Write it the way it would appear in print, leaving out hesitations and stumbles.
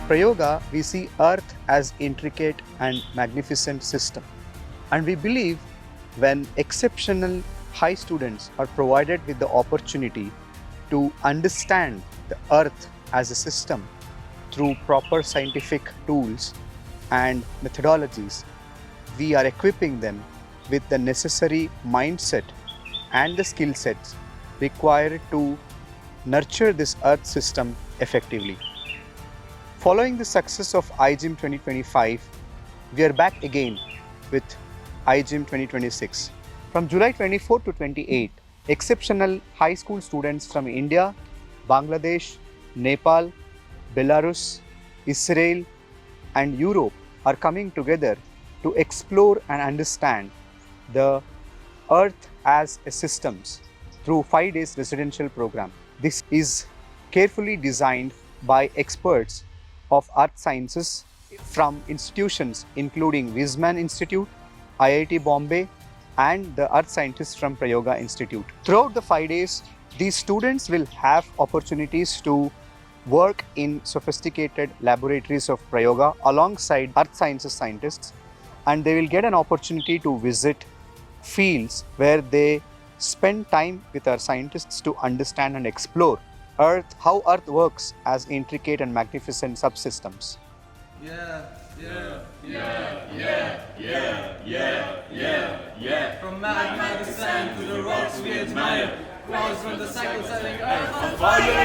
Prayoga, we see Earth as intricate and magnificent system. And we believe when exceptional high students are provided with the opportunity to understand the Earth as a system through proper scientific tools and methodologies, we are equipping them with the necessary mindset and the skill sets required to nurture this Earth system effectively. Following the success of IGYM 2025, we are back again with IGYM 2026. From July 24 to 28, exceptional high school students from India, Bangladesh, Nepal, Belarus, Israel, and Europe are coming together to explore and understand the Earth as a systems through 5 days residential program. This is carefully designed by experts of earth sciences from institutions including Weizmann Institute, IIT-Bombay, and the earth scientists from Prayoga Institute. Throughout the 5 days, these students will have opportunities to work in sophisticated laboratories of Prayoga alongside earth sciences scientists, and they will get an opportunity to visit fields where they spend time with our scientists to understand and explore Earth, how Earth works as intricate and magnificent subsystems. From magmatic sand to the rocks we admire, clouds from the cycle setting Earth on fire.